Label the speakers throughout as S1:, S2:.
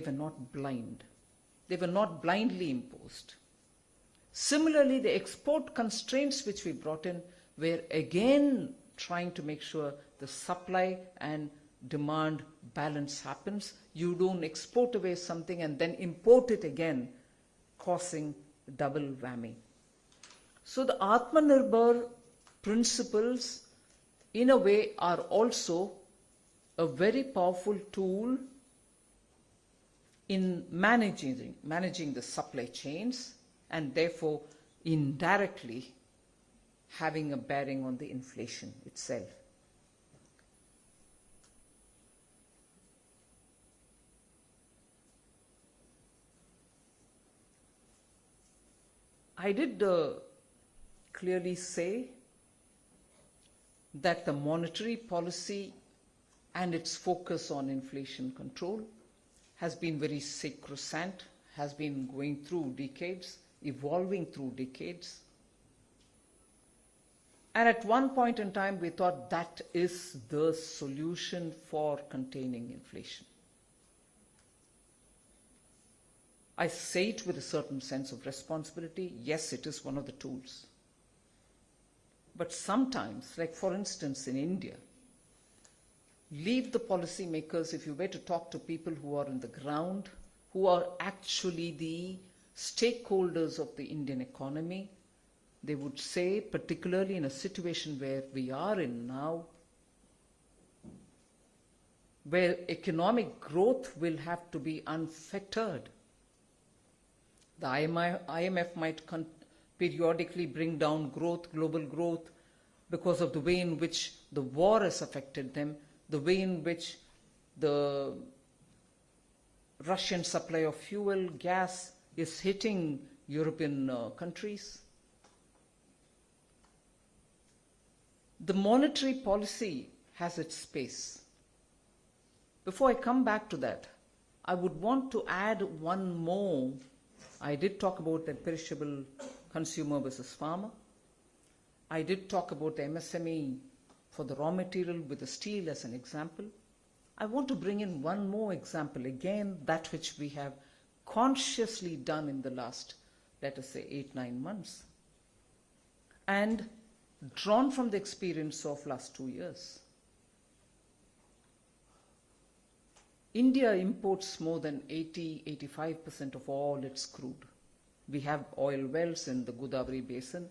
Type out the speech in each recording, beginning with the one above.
S1: were not blind. They were not blindly imposed. Similarly, the export constraints which we brought in were again trying to make sure the supply and demand balance happens. You don't export away something and then import it again, causing double whammy. So the Atmanirbhar principles, in a way, are also a very powerful tool in managing the supply chains, and therefore indirectly having a bearing on the inflation itself. I did clearly say that the monetary policy and its focus on inflation control has been very sacrosanct, has been going through decades, evolving through decades. And at one point in time, we thought that is the solution for containing inflation. I say it with a certain sense of responsibility. Yes, it is one of the tools. But sometimes, like for instance in India, leave the policymakers, if you were to talk to people who are on the ground, who are actually the stakeholders of the Indian economy, they would say, particularly in a situation where we are in now, where economic growth will have to be unfettered. The IMF might periodically bring down growth, global growth, because of the way in which the war has affected them, the way in which the Russian supply of fuel, gas is hitting European countries. The monetary policy has its space. Before I come back to that, I would want to add one more. I did talk about the perishable consumer versus farmer. I did talk about the MSME for the raw material with the steel as an example. I want to bring in one more example, again, that which we have consciously done in the last, let us say, 8-9 months, and drawn from the experience of last 2 years. India imports more than 80-85% of all its crude. We have oil wells in the Godavari basin.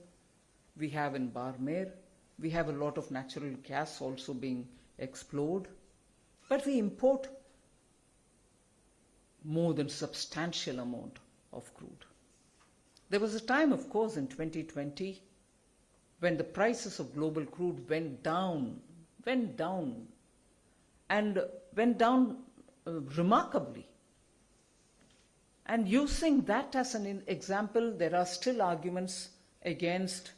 S1: We have in Barmer. We have a lot of natural gas also being explored. But we import more than substantial amount of crude. There was a time, of course, in 2020 when the prices of global crude went down remarkably. And using that as an example, there are still arguments against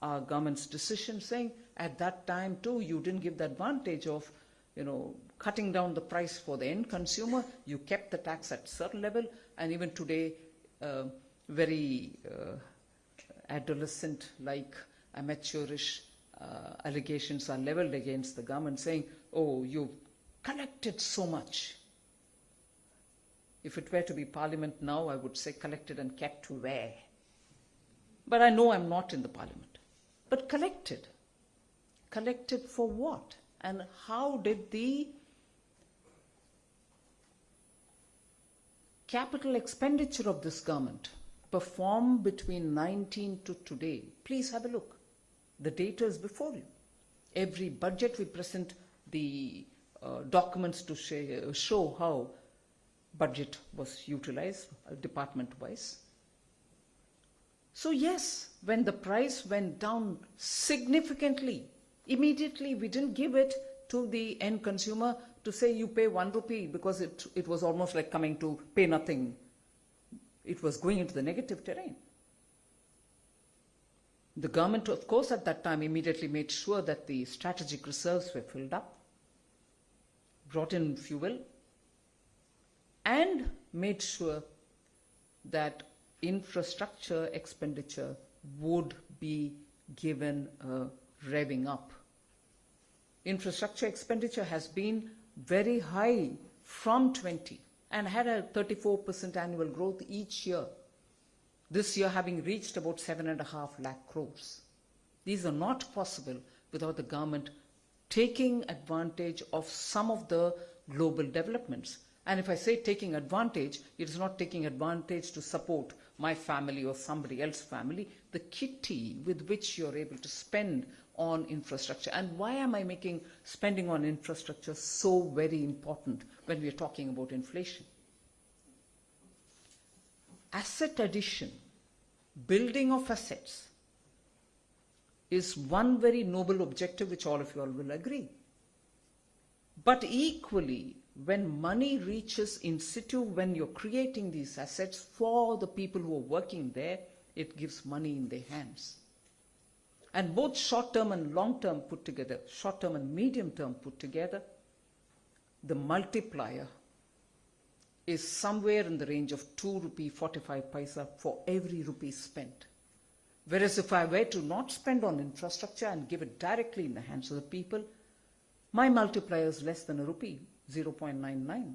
S1: our government's decision, saying at that time too you didn't give the advantage of cutting down the price for the end consumer. You kept the tax at a certain level, and even today very adolescent-like, amateurish allegations are leveled against the government, saying, oh, you collected so much. If it were to be Parliament now, I would say collected and kept where? But I know I'm not in the Parliament. But collected. Collected for what? And how did the capital expenditure of this government perform between 19 to today? Please have a look. The data is before you. Every budget we present the documents to show how budget was utilized department-wise. So yes, when the price went down significantly, immediately we didn't give it to the end consumer to say you pay 1 rupee, because it was almost like coming to pay nothing. It was going into the negative terrain. The government, of course, at that time immediately made sure that the strategic reserves were filled up, brought in fuel, and made sure that infrastructure expenditure would be given a revving up. Infrastructure expenditure has been very high from 20. and had a 34% annual growth each year. This year having reached about 7.5 lakh crores. These are not possible without the government taking advantage of some of the global developments. And if I say taking advantage, it is not taking advantage to support my family or somebody else's family, the kitty with which you're able to spend on infrastructure. And why am I making spending on infrastructure so very important when we're talking about inflation? Asset addition, building of assets, is one very noble objective which all of you all will agree. But equally, when money reaches in situ, when you're creating these assets for the people who are working there, it gives money in their hands. And both short-term and long-term put together, short-term and medium-term put together, the multiplier is somewhere in the range of 2 rupee 45 for every rupee spent. Whereas if I were to not spend on infrastructure and give it directly in the hands of the people, my multiplier is less than a rupee, 0.99.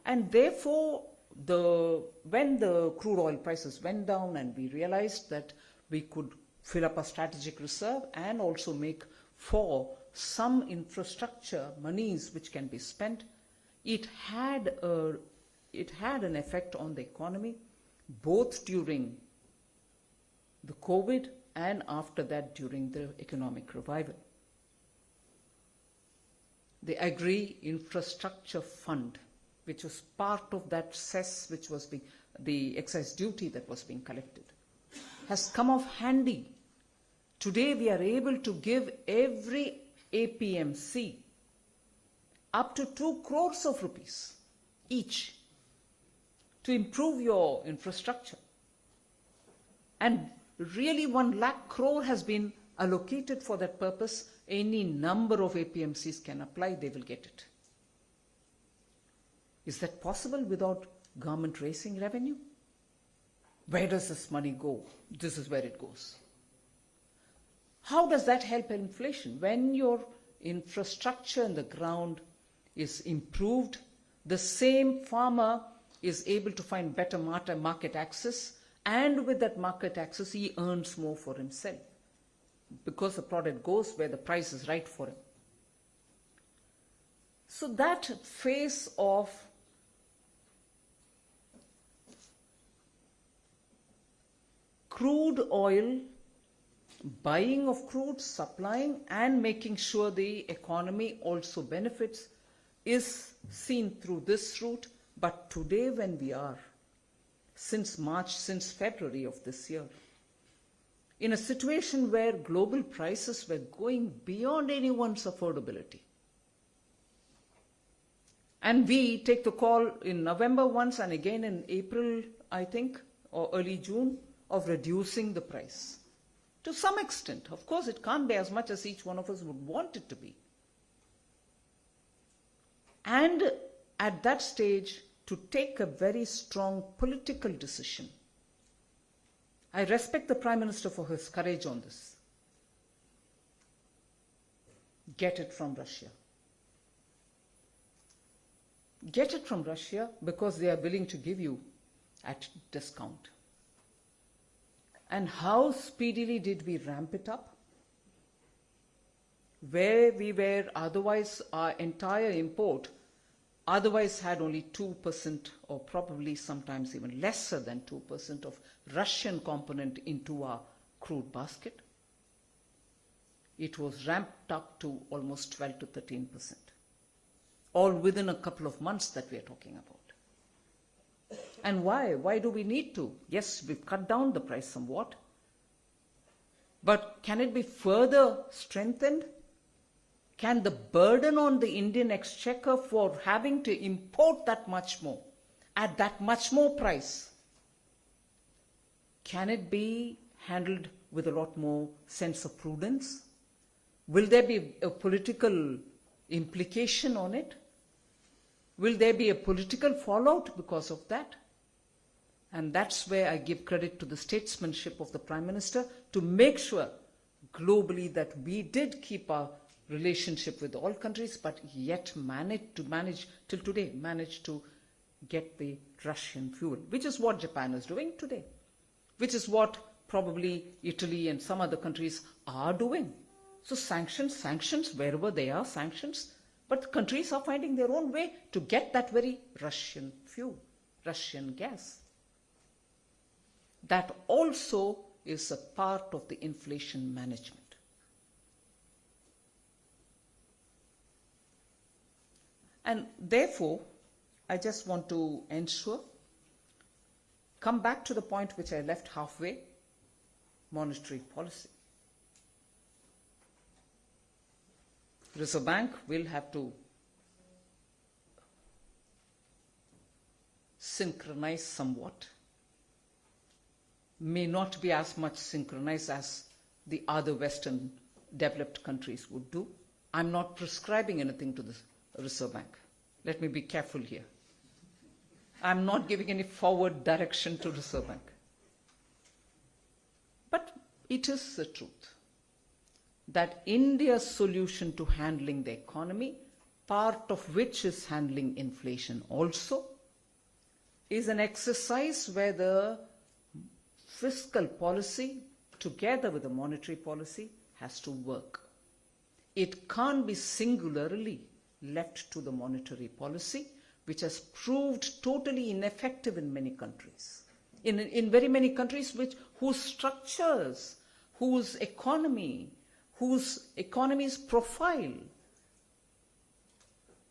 S1: And therefore, when the crude oil prices went down and we realized that we could fill up a strategic reserve and also make for some infrastructure monies which can be spent, it had an effect on the economy, both during the COVID and after that during the economic revival. The Agri Infrastructure Fund, which was part of that cess, which was the excise duty that was being collected, has come off handy. Today we are able to give every APMC up to 2 crores of rupees each to improve your infrastructure. And really 1 lakh crore has been allocated for that purpose. Any number of APMCs can apply, they will get it. Is that possible without government raising revenue? Where does this money go? This is where it goes. How does that help inflation? When your infrastructure in the ground is improved, the same farmer is able to find better market access, and with that market access, he earns more for himself because the product goes where the price is right for him. So that phase of crude oil, buying of crude, supplying, and making sure the economy also benefits is seen through this route. But today when we are, since February of this year, in a situation where global prices were going beyond anyone's affordability, and we take the call in November once and again in April, I think, or early June, of reducing the price. To some extent, of course, it can't be as much as each one of us would want it to be. And at that stage, to take a very strong political decision. I respect the Prime Minister for his courage on this. Get it from Russia. Get it from Russia because they are willing to give you at discount. And how speedily did we ramp it up? Where we were otherwise, our entire import otherwise had only 2% or probably sometimes even lesser than 2% of Russian component into our crude basket. It was ramped up to almost 12 to 13%. All within a couple of months that we are talking about. And why? Why do we need to? Yes, we've cut down the price somewhat. But can it be further strengthened? Can the burden on the Indian exchequer for having to import that much more, at that much more price, can it be handled with a lot more sense of prudence? Will there be a political implication on it? Will there be a political fallout because of that? And that's where I give credit to the statesmanship of the Prime Minister to make sure globally that we did keep our relationship with all countries, but yet managed till today, managed to get the Russian fuel, which is what Japan is doing today, which is what probably Italy and some other countries are doing. So sanctions, wherever they are, sanctions, but countries are finding their own way to get that very Russian fuel, Russian gas. That also is a part of the inflation management. And therefore, I just want to come back to the point which I left halfway, monetary policy. Reserve Bank will have to synchronize somewhat. May not be as much synchronized as the other Western developed countries would do. I'm not prescribing anything to the Reserve Bank. Let me be careful here. I'm not giving any forward direction to Reserve Bank. But it is the truth that India's solution to handling the economy, part of which is handling inflation also, is an exercise where the fiscal policy, together with the monetary policy, has to work. It can't be singularly left to the monetary policy, which has proved totally ineffective in many countries. In very many countries whose structures, whose economy's profile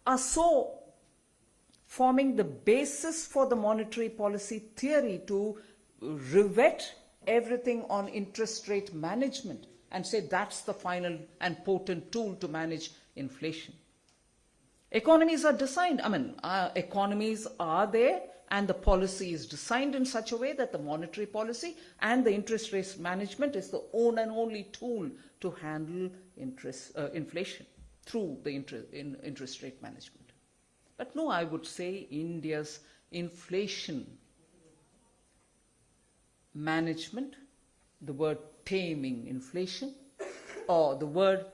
S1: are so forming the basis for the monetary policy theory to rivet everything on interest rate management and say that's the final and potent tool to manage inflation. Economies are designed, economies are there, and the policy is designed in such a way that the monetary policy and the interest rate management is the only and only tool to handle inflation through the interest rate management. But no, I would say India's inflation management, the word taming inflation, or the word